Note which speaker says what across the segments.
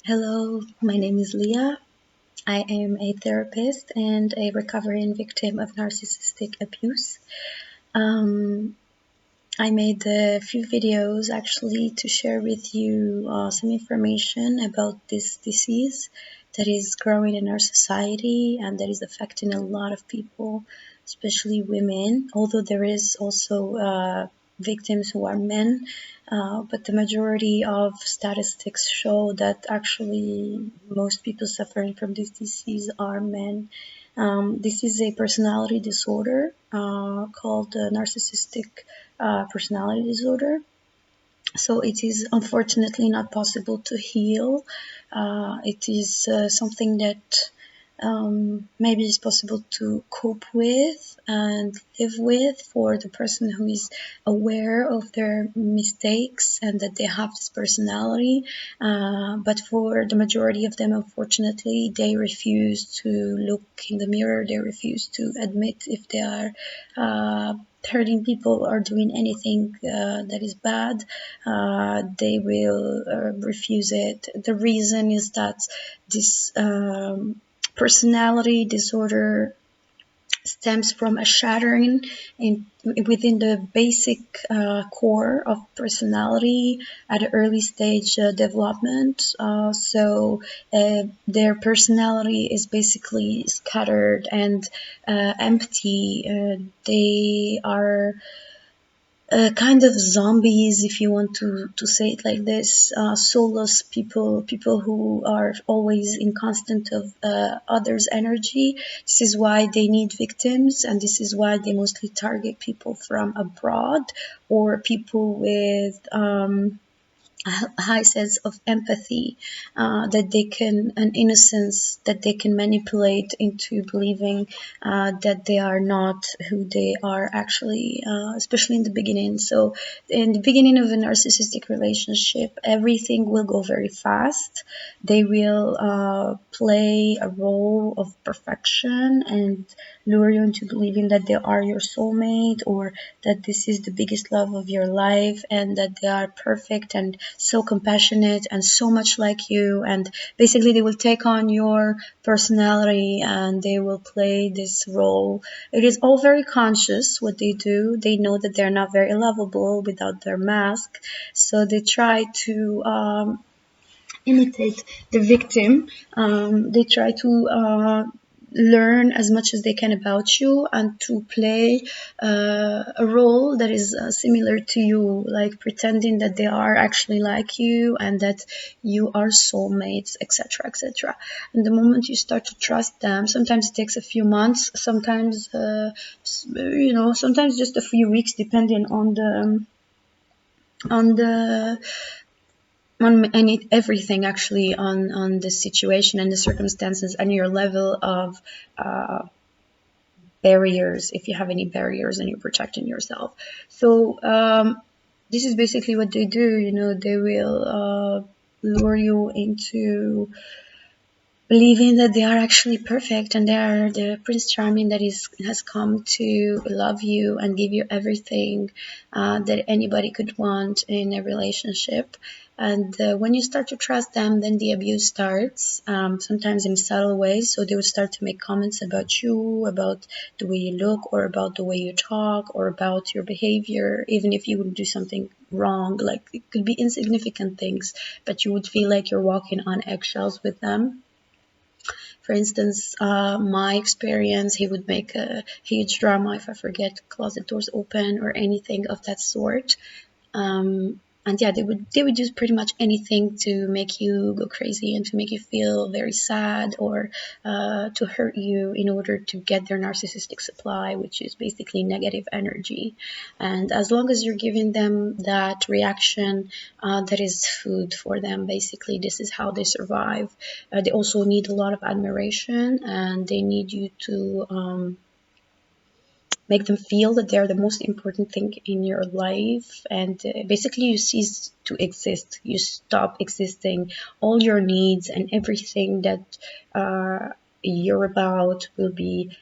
Speaker 1: Hello, my name is Leah. I am a therapist and a recovering victim of narcissistic abuse. Um, I made a few videos actually to share with you some information about this disease that is growing in our society and that is affecting a lot of people, especially women, although there is also victims who are men, but the majority of statistics show that actually most people suffering from this disease are men. This is a personality disorder called narcissistic personality disorder. So it is unfortunately not possible to heal. It is something that maybe is possible to cope with and live with for the person who is aware of their mistakes and that they have this personality. But for the majority of them, unfortunately, they refuse to look in the mirror. They refuse to admit if they are hurting people or doing anything that is bad. They will refuse it. The reason is that this personality disorder stems from a shattering within the basic core of personality at early stage development. Their personality is basically scattered and empty. They are kind of zombies, if you want to say it like this, soulless people, people who are always in constant of others' energy. This is why they need victims, and this is why they mostly target people from abroad or people with a high sense of empathy, that they can, an innocence that they can manipulate into believing that they are not who they are actually, especially in the beginning. So in the beginning of a narcissistic relationship, everything will go very fast. They will play a role of perfection and lure you into believing that they are your soulmate, or that this is the biggest love of your life, and that they are perfect and so compassionate and so much like you. And basically they will take on your personality and they will play this role. It is all very conscious what they do. They know that they're not very lovable without their mask, so they try to imitate the victim. They try to learn as much as they can about you and to play a role that is similar to you, like pretending that they are actually like you and that you are soulmates, etc., etc. And the moment you start to trust them, sometimes it takes a few months, sometimes sometimes just a few weeks, depending on the on any everything actually, on the situation and the circumstances and your level of uh, barriers, if you have any barriers and you're protecting yourself. So this is basically what they do. They will lure you into believing that they are actually perfect and they are the Prince Charming that has come to love you and give you everything that anybody could want in a relationship. And when you start to trust them, then the abuse starts, sometimes in subtle ways. So they would start to make comments about you, about the way you look, or about the way you talk, or about your behavior, even if you would do something wrong. Like, it could be insignificant things, but you would feel like you're walking on eggshells with them. For instance, my experience, he would make a huge drama if I forget closet doors open or anything of that sort. And yeah, they would use pretty much anything to make you go crazy and to make you feel very sad, or to hurt you in order to get their narcissistic supply, which is basically negative energy. And as long as you're giving them that reaction, that is food for them. Basically, this is how they survive. They also need a lot of admiration, and they need you to make them feel that they're the most important thing in your life. And basically you cease to exist, you stop existing. All your needs and everything that you're about will be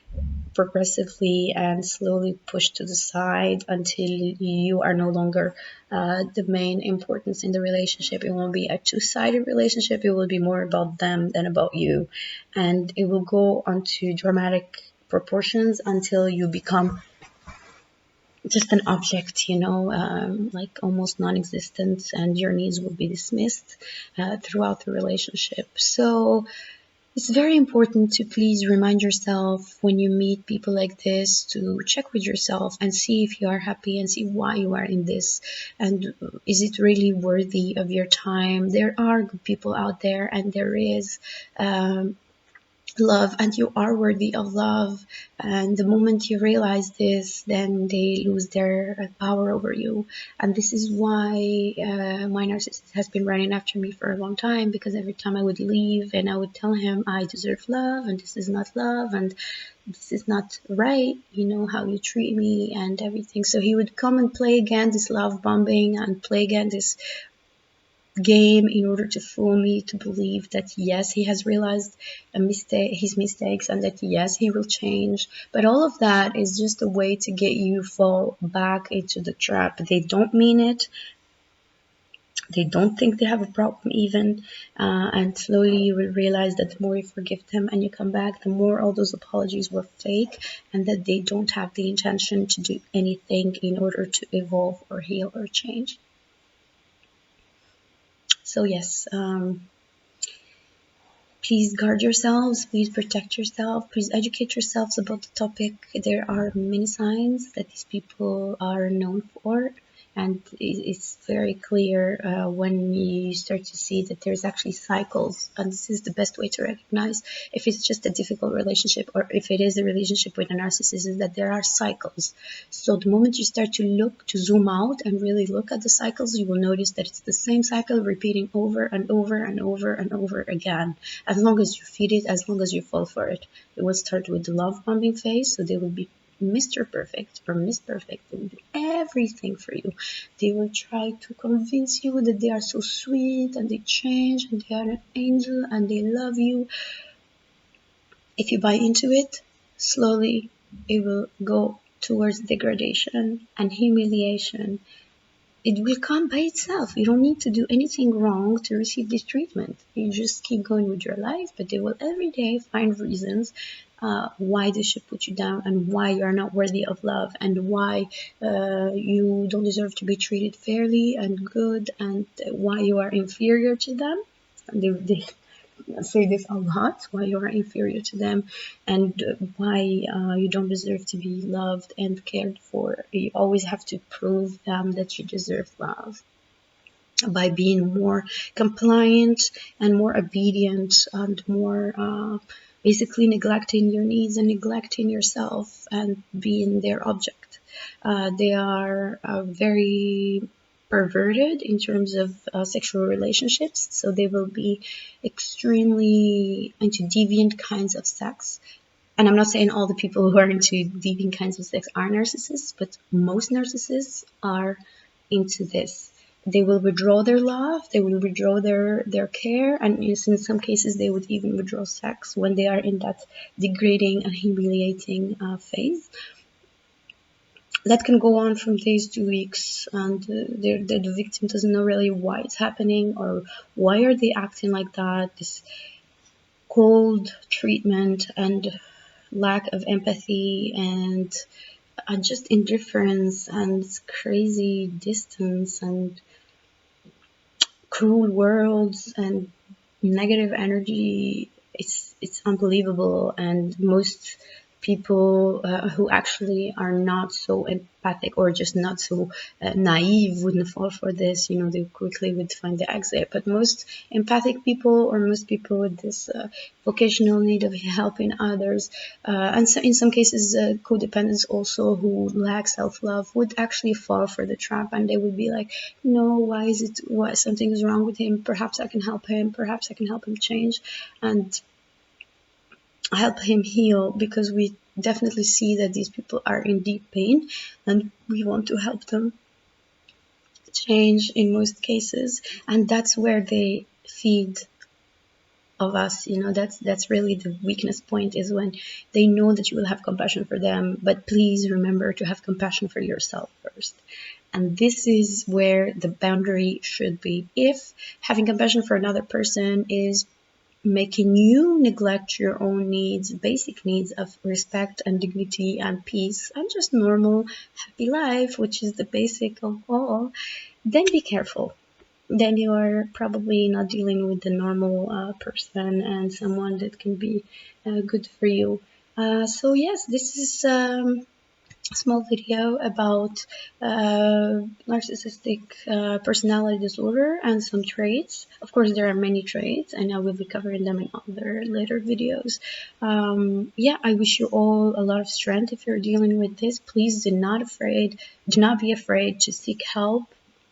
Speaker 1: progressively and slowly pushed to the side until you are no longer the main importance in the relationship. It won't be a two-sided relationship. It will be more about them than about you. And it will go onto dramatic proportions until you become just an object, like almost non-existent, and your needs will be dismissed throughout the relationship. So it's very important to please remind yourself when you meet people like this to check with yourself and see if you are happy and see why you are in this, and is it really worthy of your time. There are good people out there, and there is love, and you are worthy of love. And the moment you realize this, then they lose their power over you. And this is why my narcissist has been running after me for a long time, because every time I would leave and I would tell him I deserve love, and this is not love, and this is not right, how you treat me and everything. So he would come and play again this love bombing, and play again this game, in order to fool me to believe that yes, he has realized his mistakes, and that yes, he will change. But all of that is just a way to get you fall back into the trap. They don't mean it. They don't think they have a problem even. And slowly you will realize that the more you forgive them and you come back, the more all those apologies were fake, and that they don't have the intention to do anything in order to evolve or heal or change. So yes, please guard yourselves, please protect yourself, please educate yourselves about the topic. There are many signs that these people are known for, and it's very clear when you start to see that there's actually cycles, and this is the best way to recognize if it's just a difficult relationship or if it is a relationship with a narcissist, is that there are cycles. So the moment you start to zoom out and really look at the cycles, you will notice that it's the same cycle repeating over and over and over and over again. As long as you feed it, as long as you fall for it. It will start with the love bombing phase, so they will be Mr. Perfect or Miss Perfect. They will do everything for you. They will try to convince you that they are so sweet and they change and they are an angel and they love you. If you buy into it, slowly it will go towards degradation and humiliation. It will come by itself. You don't need to do anything wrong to receive this treatment. You just keep going with your life, but they will every day find reasons why they should put you down, and why you are not worthy of love, and why you don't deserve to be treated fairly and good, and why you are inferior to them. And they say this a lot, why you are inferior to them, and why you don't deserve to be loved and cared for. You always have to prove them that you deserve love by being more compliant and more obedient, and more basically neglecting your needs and neglecting yourself and being their object. They are very perverted in terms of sexual relationships, so they will be extremely into deviant kinds of sex. And I'm not saying all the people who are into deviant kinds of sex are narcissists, but most narcissists are into this. They will withdraw their love, they will withdraw their care, and in some cases they would even withdraw sex when they are in that degrading and humiliating phase. That can go on from days to weeks, and the victim doesn't know really why it's happening or why are they acting like that. This cold treatment and lack of empathy and just indifference and crazy distance and cruel worlds and negative energy. It's unbelievable, and most people who actually are not so empathic or just not so naive wouldn't fall for this. They quickly would find the exit. But most empathic people, or most people with this vocational need of helping others, and so in some cases codependents also, who lack self-love, would actually fall for the trap, and they would be like, no, why something is wrong with him, perhaps I can help him, perhaps I can help him change and help him heal, because we definitely see that these people are in deep pain and we want to help them change in most cases. And that's where they feed of us. That's really the weakness point, is when they know that you will have compassion for them, but please remember to have compassion for yourself first. And this is where the boundary should be. If having compassion for another person is making you neglect your own needs, basic needs of respect and dignity and peace and just normal happy life, which is the basic of all, then be careful. Then you are probably not dealing with the normal person and someone that can be good for you. So yes, this is small video about narcissistic personality disorder and some traits. Of course, there are many traits, and I will be covering them in other later videos. Yeah, I wish you all a lot of strength if you're dealing with this. Please do not be afraid to seek help.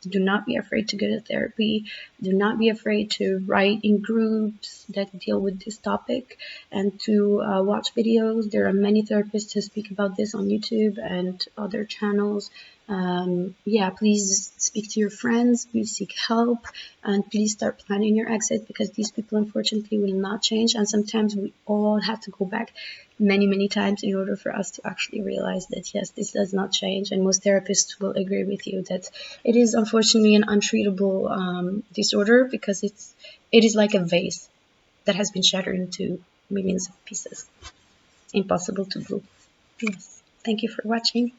Speaker 1: Do not be afraid to go to therapy. Do not be afraid to write in groups that deal with this topic and to watch videos. There are many therapists who speak about this on YouTube and other channels. Yeah, please speak to your friends, please seek help, and please start planning your exit, because these people unfortunately will not change. And sometimes we all have to go back many times in order for us to actually realize that yes, this does not change. And most therapists will agree with you that it is unfortunately an untreatable disorder, because it is like a vase that has been shattered into millions of pieces. Impossible to glue. Yes. Thank you for watching.